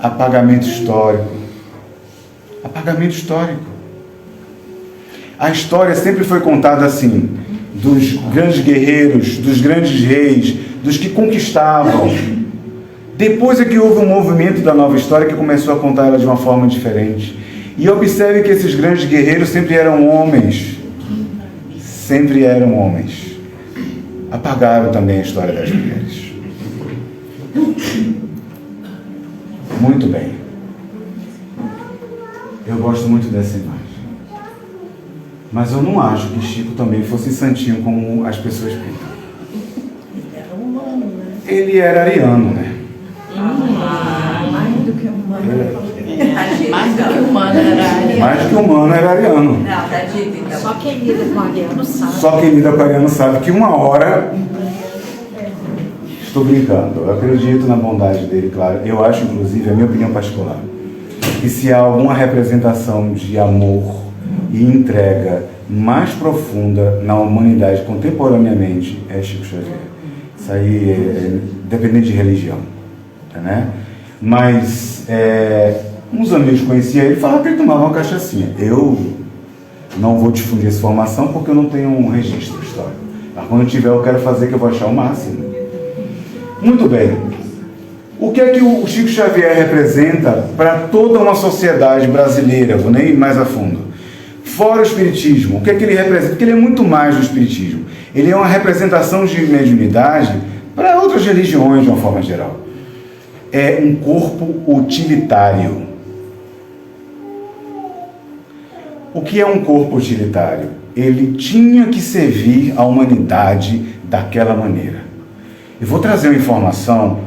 Speaker 2: Apagamento histórico. Apagamento histórico. A história sempre foi contada assim, dos grandes guerreiros, dos grandes reis, dos que conquistavam. Depois é que houve um movimento da nova história que começou a contar ela de uma forma diferente. E observe que esses grandes guerreiros sempre eram homens. Sempre eram homens. Apagaram também a história das mulheres. Muito bem. Eu gosto muito dessa imagem. Mas eu não acho que Chico também fosse santinho como as pessoas pintam.
Speaker 3: Era humano, né?
Speaker 2: Ele era ariano, né?
Speaker 3: Mais do que humano.
Speaker 4: Mais do que humano era ariano.
Speaker 2: Mais que humano era ariano.
Speaker 4: Não, tá dito, então.
Speaker 3: Só quem lida com ariano sabe.
Speaker 2: Só quem lida com ariano sabe que uma hora... Estou brincando, eu acredito na bondade dele, claro. Eu acho, inclusive, a minha opinião particular, que se há alguma representação de amor e entrega mais profunda na humanidade contemporaneamente, é Chico Xavier. Isso aí é dependente de religião, né? Mas uns amigos conheciam ele e falavam que ele tomava uma cachaçinha. Eu não vou difundir essa informação porque eu não tenho um registro histórico. Mas quando tiver, eu quero fazer, que eu vou achar o máximo. Muito bem. O que é que o Chico Xavier representa para toda uma sociedade brasileira? Vou nem ir mais a fundo. Fora o espiritismo, o que é que ele representa? Porque ele é muito mais do espiritismo. Ele é uma representação de mediunidade para outras religiões, de uma forma geral. É um corpo utilitário. O que é um corpo utilitário? Ele tinha que servir à humanidade daquela maneira. Eu vou trazer uma informação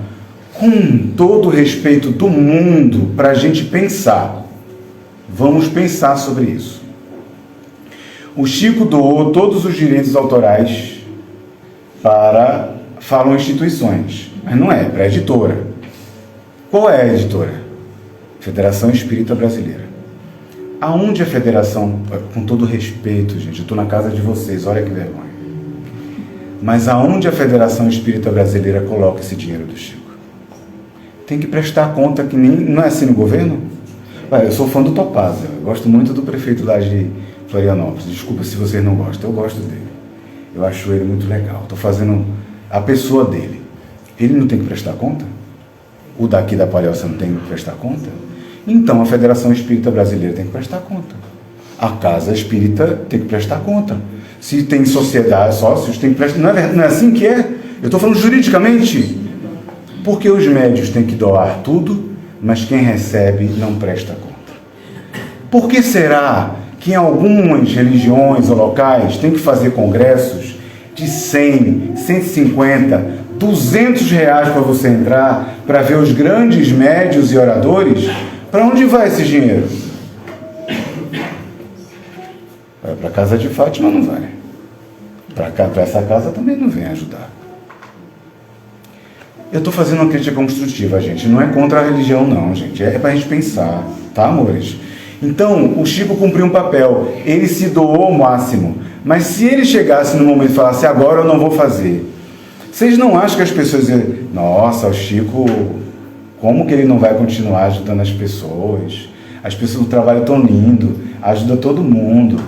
Speaker 2: com todo o respeito do mundo para a gente pensar. Vamos pensar sobre isso. O Chico doou todos os direitos autorais para, falam instituições, mas não é, para a editora. Qual é a editora? Federação Espírita Brasileira. Aonde a federação, com todo respeito, gente, eu estou na casa de vocês, olha que vergonha. Mas aonde a Federação Espírita Brasileira coloca esse dinheiro do Chico? Tem que prestar conta que nem... Não é assim no governo? Eu sou fã do Topázio, eu gosto muito do prefeito lá de Florianópolis. Desculpa se vocês não gostam, eu gosto dele. Eu acho ele muito legal. Estou fazendo a pessoa dele. Ele não tem que prestar conta? O daqui da Palhoça não tem que prestar conta? Então a Federação Espírita Brasileira tem que prestar conta. A Casa Espírita tem que prestar conta. Se tem sociedade, sócios, tem que prestar... Não é assim que é? Eu estou falando juridicamente. Porque os médios têm que doar tudo, mas quem recebe não presta conta. Por que será que em algumas religiões ou locais tem que fazer congressos de 100, 150, 200 reais para você entrar, para ver os grandes médios e oradores? Para onde vai esse dinheiro? Vai para a casa de Fátima, não vai. Para essa casa também não vem ajudar. Eu estou fazendo uma crítica construtiva, gente. Não é contra a religião, não, gente. É para a gente pensar, tá, amores? Então, o Chico cumpriu um papel. Ele se doou ao máximo. Mas se ele chegasse no momento e falasse, agora eu não vou fazer. Vocês não acham que as pessoas dizem, nossa, o Chico, como que ele não vai continuar ajudando as pessoas? As pessoas, o trabalho é tão lindo, ajuda todo mundo.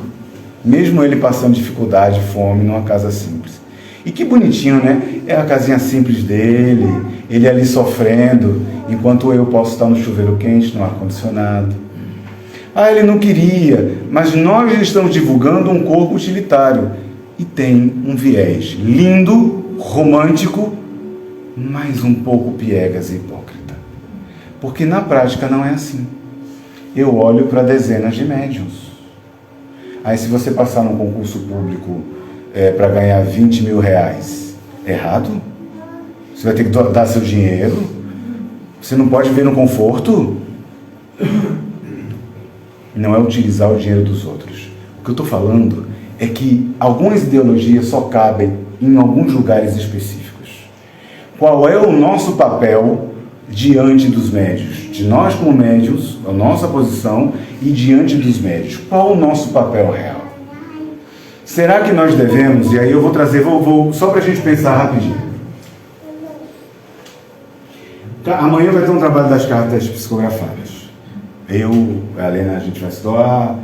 Speaker 2: Mesmo ele passando dificuldade, fome, numa casa simples. E que bonitinho, né? É a casinha simples dele, ele ali sofrendo, enquanto eu posso estar no chuveiro quente, no ar-condicionado. Ah, ele não queria, mas nós estamos divulgando um corpo utilitário. E tem um viés lindo, romântico, mas um pouco piegas e hipócrita. Porque na prática não é assim. Eu olho para dezenas de médiuns. Aí se você passar num concurso público para ganhar 20 mil reais, errado? Você vai ter que dar seu dinheiro? Você não pode viver no conforto? não é utilizar o dinheiro dos outros. O que eu estou falando é que algumas ideologias só cabem em alguns lugares específicos. Qual é o nosso papel diante dos médios? De nós como médios, a nossa posição e diante dos médios. Qual o nosso papel real? Será que nós devemos, e aí eu vou trazer, só para a gente pensar rapidinho. Amanhã vai ter um trabalho das cartas psicografadas. A Helena, a gente vai se doar,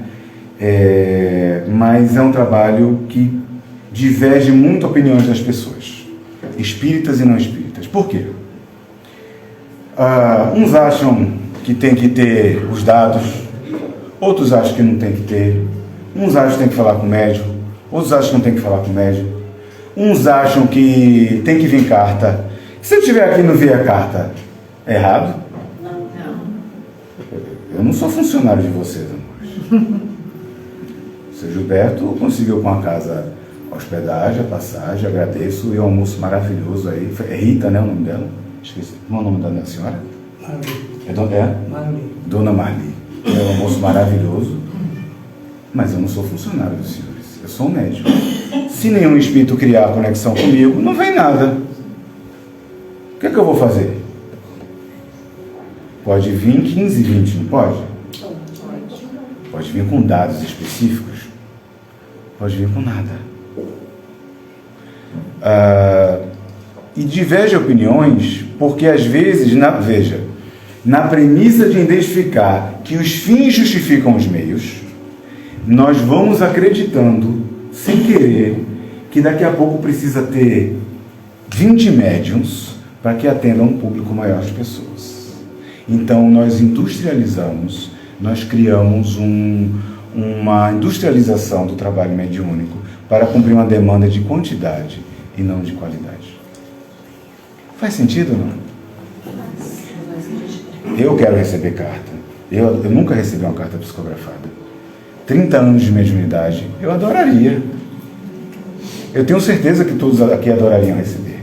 Speaker 2: mas é um trabalho que diverge muito opiniões das pessoas, espíritas e não espíritas. Por quê? Uns acham que tem que ter os dados, outros acham que não tem que ter, uns acham que tem que falar com o médico, outros acham que não tem que falar com o médico, uns acham que tem que vir carta. Se eu estiver aqui e não vier a carta, é errado?
Speaker 4: Não.
Speaker 2: Eu não sou funcionário de vocês, amores. O seu Gilberto conseguiu com a casa a hospedagem, a passagem, agradeço, e o almoço maravilhoso aí. É Rita, né, o nome dela? Esqueci. Qual é o nome da senhora?
Speaker 1: Marli.
Speaker 2: Marli. Dona Marli. É um almoço maravilhoso, mas eu não sou funcionário dos senhores, eu sou um médico. Se nenhum espírito criar conexão comigo, não vem nada. O que é que eu vou fazer? Pode vir 15, 20, não pode? Pode vir com dados específicos, pode vir com nada. E diverge opiniões, porque às vezes, na premissa de identificar que os fins justificam os meios, nós vamos acreditando, sem querer, que daqui a pouco precisa ter 20 médiums para que atendam um público maior de pessoas. Então nós industrializamos, nós criamos uma industrialização do trabalho mediúnico para cumprir uma demanda de quantidade e não de qualidade. Faz sentido ou não? Eu quero receber carta. Eu nunca recebi uma carta psicografada. 30 anos de mediunidade, eu adoraria. Eu tenho certeza que todos aqui adorariam receber.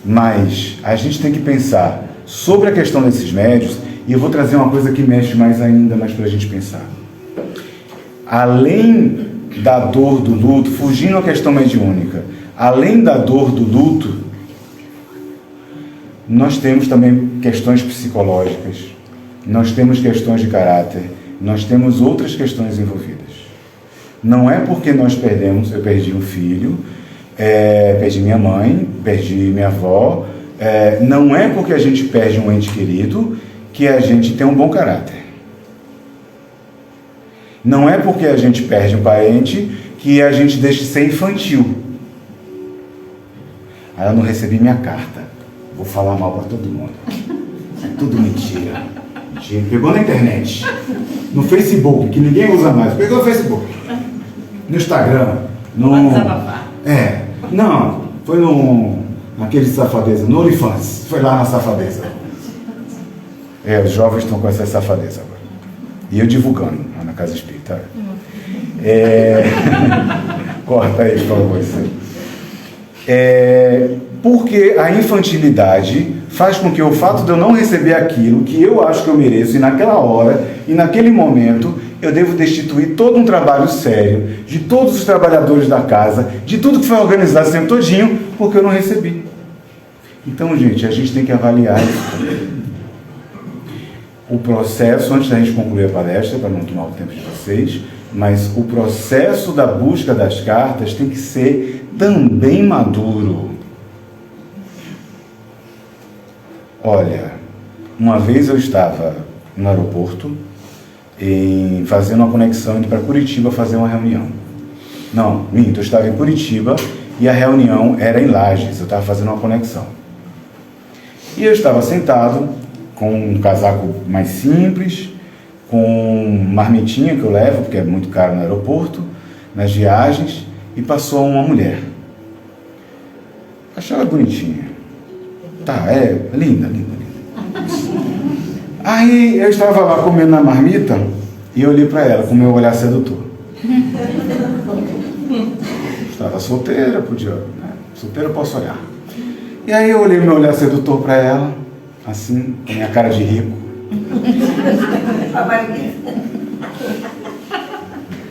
Speaker 2: Mas a gente tem que pensar sobre a questão desses médios, e eu vou trazer uma coisa que mexe mais ainda mais para a gente pensar. Além da dor do luto, fugindo à questão mediúnica, além da dor do luto, nós temos também questões psicológicas, nós temos questões de caráter, nós temos outras questões envolvidas. Não é porque nós perdemos, eu perdi um filho, perdi minha mãe, perdi minha avó, não é porque a gente perde um ente querido que a gente tem um bom caráter. Não é porque a gente perde um parente que a gente deixa de ser infantil. Aí eu não recebi minha carta. Vou falar mal para todo mundo. É tudo mentira. Mentira. Pegou na internet. No Facebook, que ninguém usa mais. Pegou no Facebook. No Instagram. No... Não, foi naquele safadeza. No OnlyFans. Foi lá na safadeza. Os jovens estão com essa safadeza agora. E eu divulgando lá na Casa Espírita. Corta aí, por favor. Porque a infantilidade faz com que o fato de eu não receber aquilo que eu acho que eu mereço, e naquela hora, e naquele momento, eu devo destituir todo um trabalho sério, de todos os trabalhadores da casa, de tudo que foi organizado sempre todinho, porque eu não recebi. Então, gente, a gente tem que avaliar isso. O processo, antes da gente concluir a palestra, para não tomar o tempo de vocês, mas o processo da busca das cartas tem que ser também maduro. Olha, uma vez eu estava no aeroporto fazendo uma conexão, indo para Curitiba fazer uma reunião. Não, minto, eu estava em Curitiba e a reunião era em Lages, eu estava fazendo uma conexão. E eu estava sentado com um casaco mais simples, com marmitinha que eu levo, porque é muito caro no aeroporto, nas viagens, e passou uma mulher. Achei ela bonitinha. Tá, linda. Aí eu estava lá comendo na marmita e eu olhei para ela com o meu olhar sedutor. Estava solteira, podia, né? Solteira eu posso olhar. E aí eu olhei meu olhar sedutor para ela, assim, com a minha cara de rico.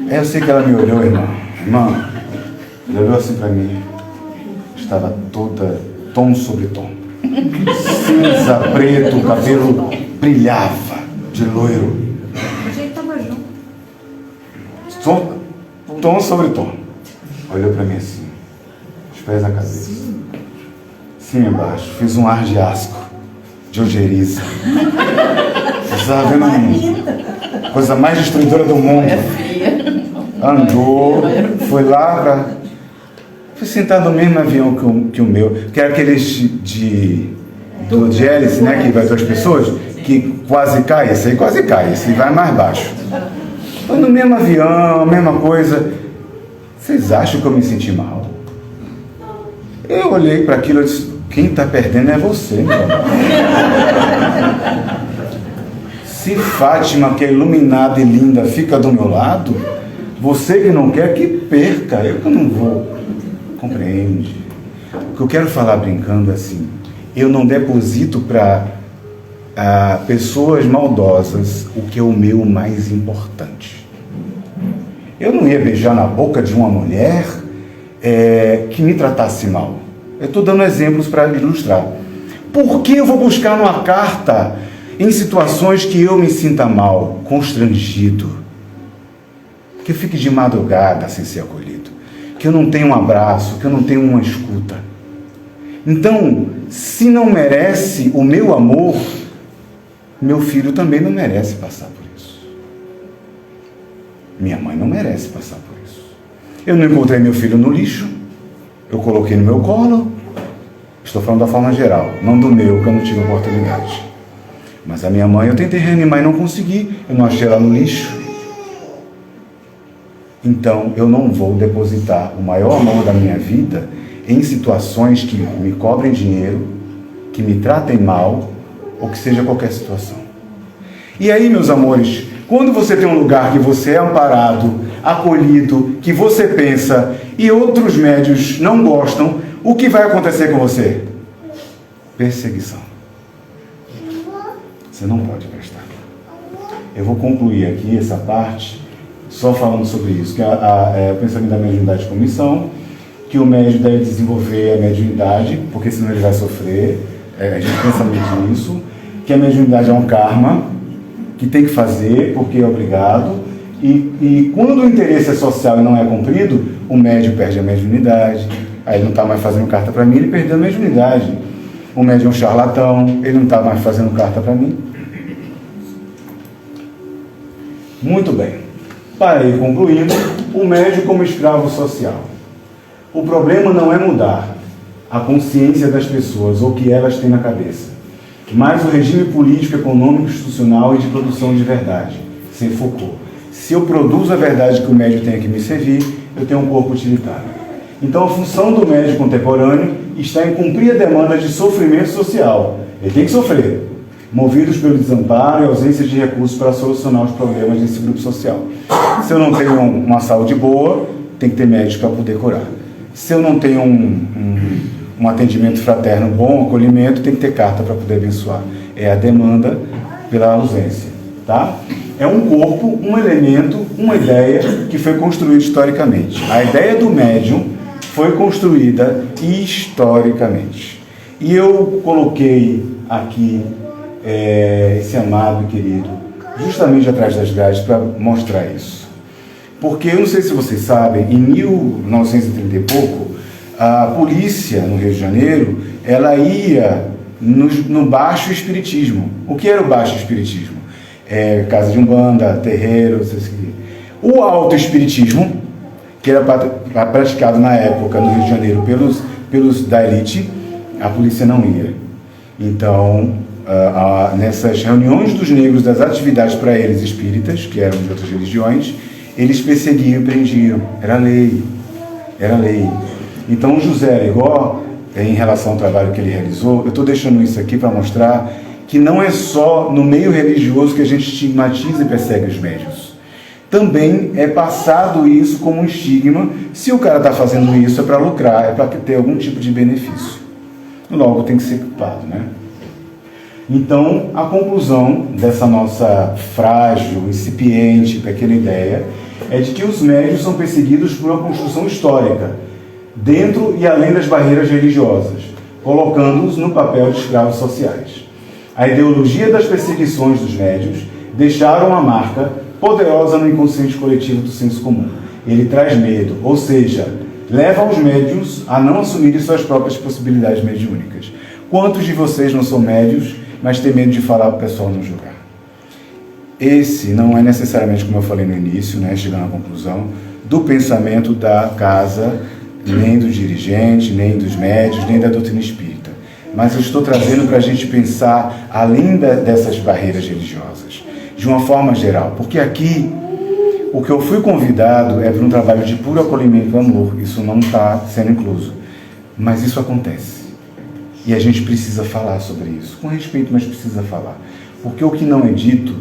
Speaker 2: Aí eu sei que ela me olhou, irmã. Irmã, ela olhou assim pra mim. Estava toda tom sobre tom. Cinza, preto, o cabelo brilhava de loiro.
Speaker 3: A gente estava junto.
Speaker 2: Tom sobre tom. Olhou pra mim assim, os pés na cabeça. Cima e embaixo. Fiz um ar de asco, de ojeriza. Estava vendo a coisa mais destruidora do mundo. Andou, foi lá pra... Fui sentar no mesmo avião que o meu, que era aqueles do hélice, né? Que vai 2 pessoas, que quase cai, esse aí quase cai, esse aí vai mais baixo. Foi no mesmo avião, a mesma coisa. Vocês acham que eu me senti mal? Eu olhei para aquilo e disse, quem está perdendo é você, meu amor. Se Fátima, que é iluminada e linda, fica do meu lado, você que não quer que perca, eu que não vou. Compreende? O que eu quero falar brincando é assim, eu não deposito para pessoas maldosas o que é o meu mais importante. Eu não ia beijar na boca de uma mulher que me tratasse mal. Eu estou dando exemplos para ilustrar. Por que eu vou buscar uma carta em situações que eu me sinta mal, constrangido? Que eu fique de madrugada sem ser acolhido. Que eu não tenho um abraço, que eu não tenho uma escuta. Então, se não merece o meu amor, meu filho também não merece passar por isso. Minha mãe não merece passar por isso. Eu não encontrei meu filho no lixo, eu coloquei no meu colo. Estou falando da forma geral, não do meu, que eu não tive oportunidade. Mas a minha mãe eu tentei reanimar e não consegui, eu não achei ela no lixo. Então, eu não vou depositar o maior amor da minha vida em situações que me cobrem dinheiro, que me tratem mal, ou que seja qualquer situação. E aí, meus amores, quando você tem um lugar que você é amparado, acolhido, que você pensa, e outros médios não gostam, o que vai acontecer com você? Perseguição. Você não pode prestar. Eu vou concluir aqui essa parte só falando sobre isso, que é o pensamento da mediunidade como missão, que o médium deve desenvolver a mediunidade, porque senão ele vai sofrer, a gente pensa muito nisso, que a mediunidade é um karma, que tem que fazer, porque é obrigado, e quando o interesse social não é cumprido, o médium perde a mediunidade, aí ele não está mais fazendo carta para mim, ele perdeu a mediunidade. O médium é um charlatão, ele não está mais fazendo carta para mim. Muito bem. Para ir concluindo, o médium como escravo social. O problema não é mudar a consciência das pessoas ou o que elas têm na cabeça, mas o regime político, econômico, institucional e de produção de verdade. Sem Foucault. Se eu produzo a verdade que o médium tem que me servir, eu tenho um corpo utilitário. Então a função do médium contemporâneo está em cumprir a demanda de sofrimento social. Ele tem que sofrer, movidos pelo desamparo e ausência de recursos para solucionar os problemas desse grupo social. Se eu não tenho uma saúde boa, tem que ter médico para poder curar. Se eu não tenho um atendimento fraterno bom, acolhimento, tem que ter carta para poder abençoar. É a demanda pela ausência, tá? É um corpo, um elemento, uma ideia que foi construída historicamente. A ideia do médium foi construída historicamente. E eu coloquei aqui esse amado e querido, justamente atrás das grades, para mostrar isso. Porque, eu não sei se vocês sabem, em 1930 e pouco, a polícia no Rio de Janeiro, ela ia no baixo espiritismo. O que era o baixo espiritismo? Casa de umbanda, terreiro, o alto espiritismo, que era praticado na época no Rio de Janeiro pelos da elite, a polícia não ia. Então, nessas reuniões dos negros, das atividades para eles espíritas, que eram de outras religiões, eles perseguiam e prendiam. Era lei. Era lei. Então, o José Alegó, em relação ao trabalho que ele realizou, eu estou deixando isso aqui para mostrar que não é só no meio religioso que a gente estigmatiza e persegue os médiuns. Também é passado isso como um estigma. Se o cara está fazendo isso, é para lucrar, é para ter algum tipo de benefício. Logo, tem que ser culpado, né? Então, a conclusão dessa nossa frágil, incipiente, pequena ideia, é de que os médios são perseguidos por uma construção histórica, dentro e além das barreiras religiosas, colocando-os no papel de escravos sociais. A ideologia das perseguições dos médios deixaram uma marca poderosa no inconsciente coletivo do senso comum. Ele traz medo, ou seja, leva os médios a não assumirem suas próprias possibilidades mediúnicas. Quantos de vocês não são médios, mas têm medo de falar para o pessoal não julgar? Esse não é necessariamente, como eu falei no início, né, chegando à conclusão, do pensamento da casa, nem do dirigente, nem dos médios, nem da doutrina espírita. Mas eu estou trazendo para a gente pensar além dessas barreiras religiosas, de uma forma geral. Porque aqui, o que eu fui convidado é para um trabalho de puro acolhimento e amor. Isso não está sendo incluso. Mas isso acontece. E a gente precisa falar sobre isso. Com respeito, mas precisa falar. Porque o que não é dito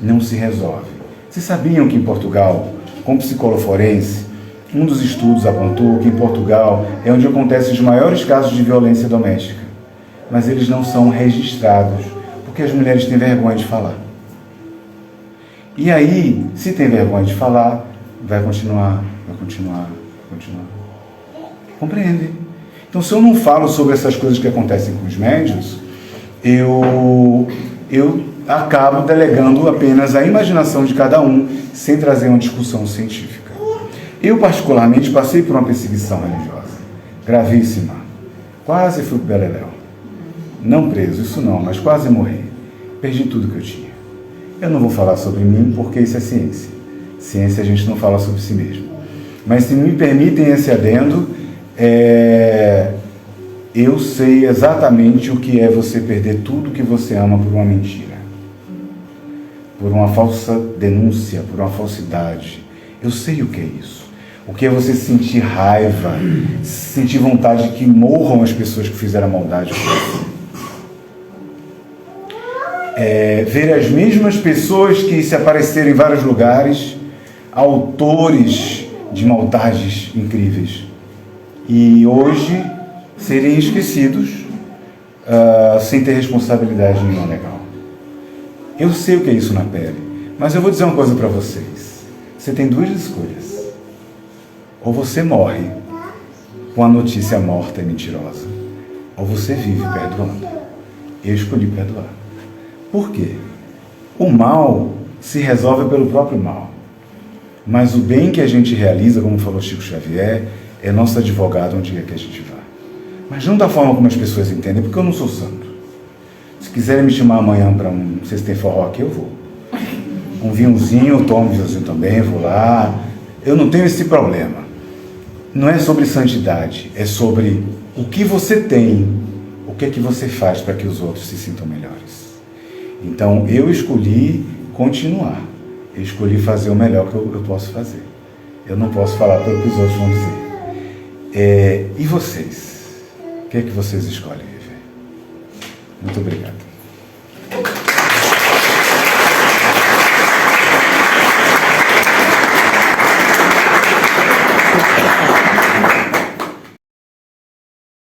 Speaker 2: não se resolve. Vocês sabiam que em Portugal, com psicólogo forense, um dos estudos apontou que em Portugal é onde acontecem os maiores casos de violência doméstica. Mas eles não são registrados, porque as mulheres têm vergonha de falar. E aí, se tem vergonha de falar, vai continuar. Compreende? Então, se eu não falo sobre essas coisas que acontecem com os médios, eu acabo delegando apenas a imaginação de cada um, sem trazer uma discussão científica. Eu, particularmente, passei por uma perseguição religiosa, gravíssima. Quase fui pro beleléu. Não preso, isso não, mas quase morri. Perdi tudo que eu tinha. Eu não vou falar sobre mim, porque isso é ciência. Ciência a gente não fala sobre si mesmo. Mas se me permitem esse adendo, eu sei exatamente o que é você perder tudo que você ama por uma mentira. Por uma falsa denúncia, por uma falsidade. Eu sei o que é isso. O que é você sentir raiva, sentir vontade de que morram as pessoas que fizeram a maldade com você. Ver as mesmas pessoas que se apareceram em vários lugares, autores de maldades incríveis, e hoje serem esquecidos sem ter responsabilidade nenhuma legal. Eu sei o que é isso na pele, mas eu vou dizer uma coisa para vocês. Você tem duas escolhas. Ou você morre com a notícia morta e mentirosa, ou você vive perdoando. Eu escolhi perdoar. Por quê? O mal se resolve pelo próprio mal. Mas o bem que a gente realiza, como falou Chico Xavier, é nosso advogado onde quer que a gente vá. Mas não da forma como as pessoas entendem, porque eu não sou santo. Se quiserem me chamar amanhã para não sei se tem forró aqui, eu vou. Um vinhozinho, eu tomo um vinhozinho também, vou lá. Eu não tenho esse problema. Não é sobre santidade, é sobre o que você tem, o que é que você faz para que os outros se sintam melhores. Então, eu escolhi continuar. Eu escolhi fazer o melhor que eu posso fazer. Eu não posso falar pelo que os outros vão dizer. E vocês? O que é que vocês escolhem viver? Muito obrigado.